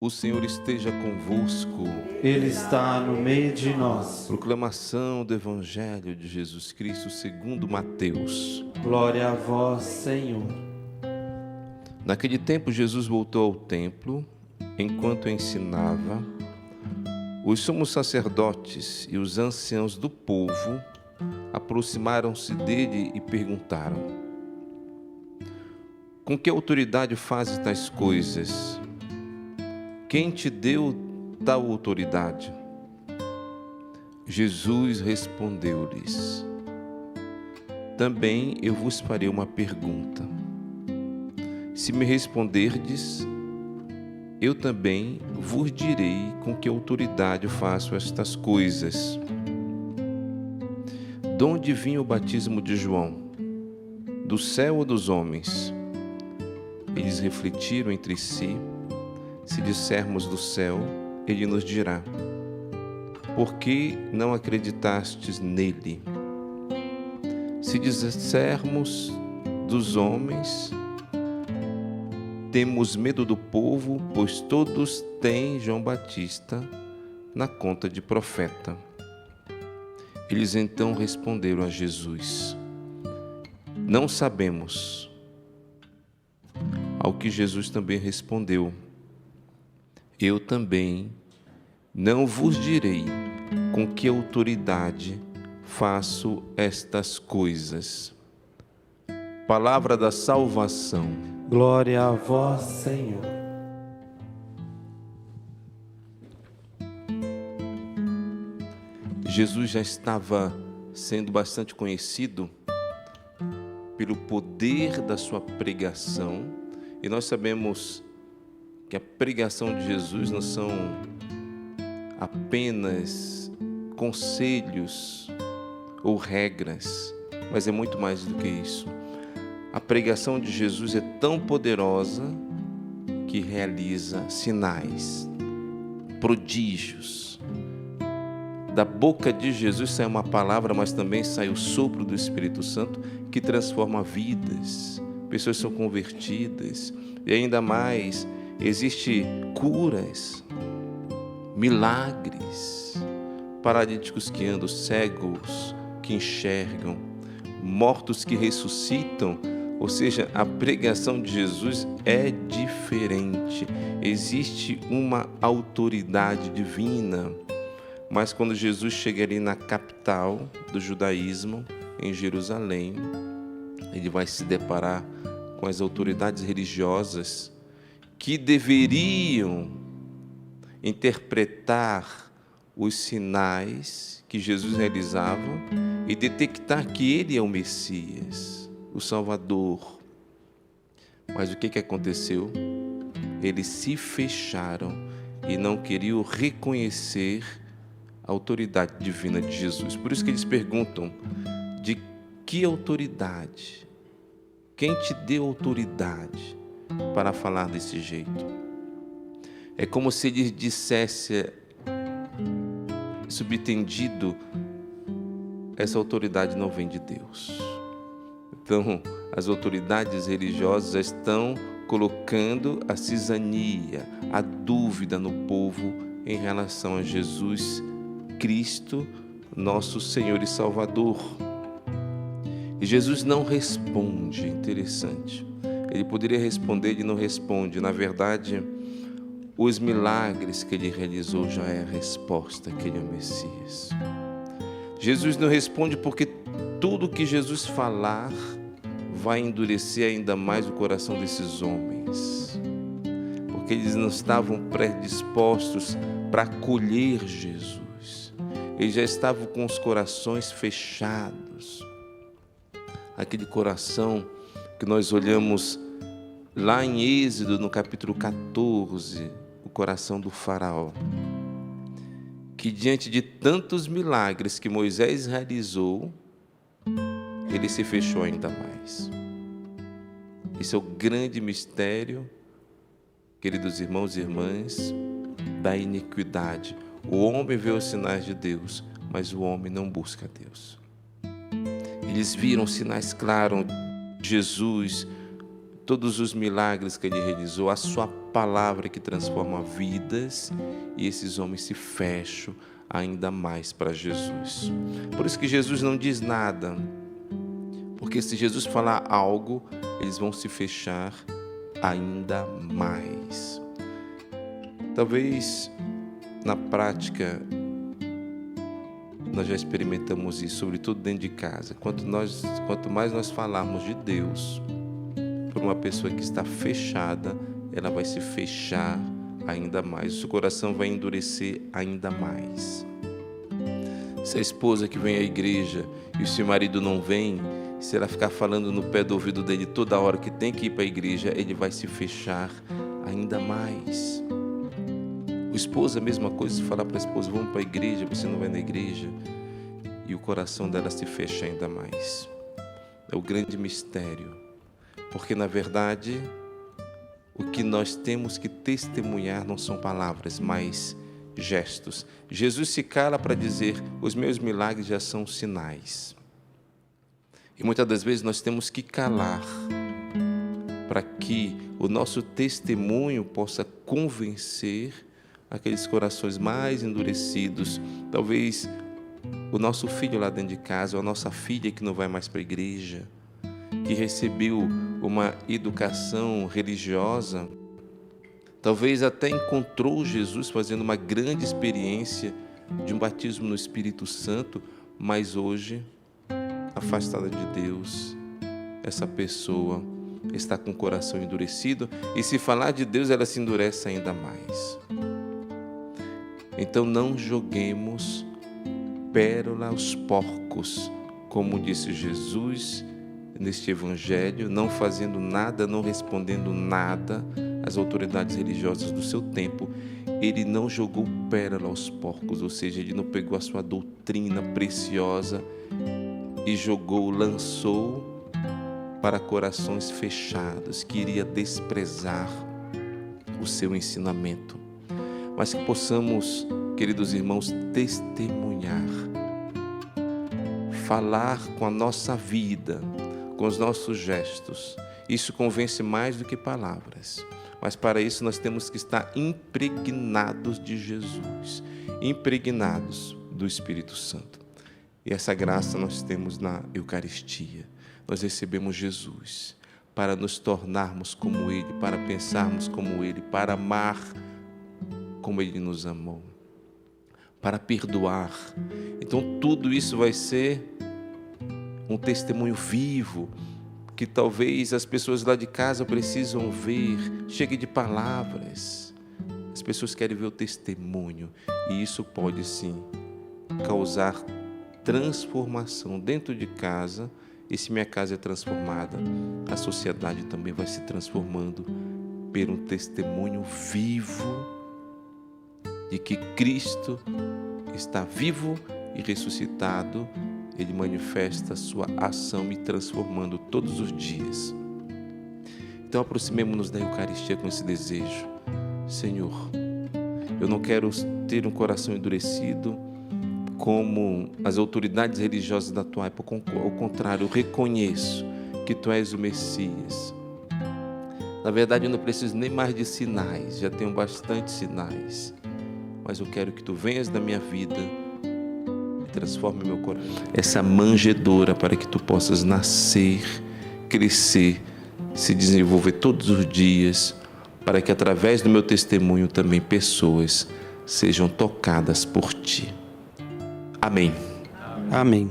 O Senhor esteja convosco. Ele está no meio de nós. Proclamação do Evangelho de Jesus Cristo segundo Mateus. Glória a vós, Senhor. Naquele tempo, Jesus voltou ao templo. Enquanto ensinava, os sumos sacerdotes e os anciãos do povo aproximaram-se dele e perguntaram: com que autoridade fazes tais coisas? Quem te deu tal autoridade? Jesus respondeu-lhes: também eu vos farei uma pergunta. Se me responderdes, eu também vos direi com que autoridade faço estas coisas. De onde vinha o batismo de João? Do céu ou dos homens? Eles refletiram entre si. Se dissermos do céu, ele nos dirá: por que não acreditastes nele? Se dissermos dos homens, temos medo do povo, pois todos têm João Batista na conta de profeta. Eles então responderam a Jesus: não sabemos. Ao que Jesus também respondeu: eu também não vos direi com que autoridade faço estas coisas. Palavra da salvação. Glória a vós, Senhor. Jesus já estava sendo bastante conhecido pelo poder da sua pregação, e nós sabemos que a pregação de Jesus não são apenas conselhos ou regras, mas é muito mais do que isso. A pregação de Jesus é tão poderosa que realiza sinais, prodígios. Da boca de Jesus sai uma palavra, mas também sai o sopro do Espírito Santo que transforma vidas. Pessoas são convertidas e ainda mais, existem curas, milagres, paralíticos que andam, cegos que enxergam, mortos que ressuscitam. Ou seja, a pregação de Jesus é diferente. Existe uma autoridade divina. Mas quando Jesus chega ali na capital do judaísmo, em Jerusalém, ele vai se deparar com as autoridades religiosas que deveriam interpretar os sinais que Jesus realizava e detectar que ele é o Messias, o Salvador. Mas o que aconteceu? Eles se fecharam e não queriam reconhecer a autoridade divina de Jesus. Por isso que eles perguntam: de que autoridade? Quem te deu autoridade para falar desse jeito? É como se ele dissesse, subtendido, essa autoridade não vem de Deus. Então, as autoridades religiosas estão colocando a cisania, a dúvida no povo em relação a Jesus Cristo, nosso Senhor e Salvador. E Jesus não responde. Interessante. Ele poderia responder, ele não responde. Na verdade, os milagres que ele realizou já é a resposta que ele é o Messias. Jesus não responde porque tudo que Jesus falar vai endurecer ainda mais o coração desses homens, porque eles não estavam predispostos para acolher Jesus. Eles já estavam com os corações fechados. Aquele coração que nós olhamos lá em Êxodo, no capítulo 14, o coração do faraó, que diante de tantos milagres que Moisés realizou, ele se fechou ainda mais. Esse é o grande mistério, queridos irmãos e irmãs, da iniquidade. O homem vê os sinais de Deus, mas o homem não busca Deus. Eles viram sinais claros de Jesus, todos os milagres que ele realizou, a sua palavra que transforma vidas, e esses homens se fecham ainda mais para Jesus. Por isso que Jesus não diz nada, porque se Jesus falar algo, eles vão se fechar ainda mais. Talvez na prática nós já experimentamos isso, sobretudo dentro de casa. Quanto mais nós falarmos de Deus para uma pessoa que está fechada, ela vai se fechar ainda mais, o seu coração vai endurecer ainda mais. Se a esposa que vem à igreja e o seu marido não vem, se ela ficar falando no pé do ouvido dele toda hora que tem que ir para a igreja, ele vai se fechar ainda mais. O esposo, a mesma coisa, se falar para a esposa, vamos para a igreja, você não vai na igreja, e o coração dela se fecha ainda mais. É o grande mistério, porque na verdade o que nós temos que testemunhar não são palavras, mas gestos. Jesus se cala para dizer: os meus milagres já são sinais. E muitas das vezes nós temos que calar para que o nosso testemunho possa convencer aqueles corações mais endurecidos. Talvez o nosso filho lá dentro de casa, ou a nossa filha que não vai mais para a igreja, que recebeu uma educação religiosa, talvez até encontrou Jesus fazendo uma grande experiência de um batismo no Espírito Santo, mas hoje, afastada de Deus, essa pessoa está com o coração endurecido, e se falar de Deus, ela se endurece ainda mais. Então não joguemos pérola aos porcos, como disse Jesus neste evangelho, não fazendo nada, não respondendo nada às autoridades religiosas do seu tempo. Ele não jogou pérola aos porcos, ou seja, ele não pegou a sua doutrina preciosa e lançou para corações fechados, que iria desprezar o seu ensinamento. Mas que possamos, queridos irmãos, testemunhar, falar com a nossa vida, com os nossos gestos. Isso convence mais do que palavras. Mas para isso nós temos que estar impregnados de Jesus, impregnados do Espírito Santo. E essa graça nós temos na Eucaristia. Nós recebemos Jesus para nos tornarmos como Ele, para pensarmos como Ele, para amar como Ele nos amou, para perdoar. Então tudo isso vai ser um testemunho vivo, que talvez as pessoas lá de casa precisam ver. Chega de palavras, as pessoas querem ver o testemunho, e isso pode sim causar transformação dentro de casa. E se minha casa é transformada, a sociedade também vai se transformando por um testemunho vivo de que Cristo está vivo e ressuscitado. Ele manifesta a sua ação me transformando todos os dias. Então aproximemo-nos da Eucaristia com esse desejo. Senhor, eu não quero ter um coração endurecido como as autoridades religiosas da tua época. Ao contrário, eu reconheço que tu és o Messias. Na verdade, eu não preciso nem mais de sinais, já tenho bastante sinais. Mas eu quero que tu venhas na minha vida e transforme meu coração. Essa manjedoura para que tu possas nascer, crescer, se desenvolver todos os dias, para que através do meu testemunho também pessoas sejam tocadas por ti. Amém. Amém.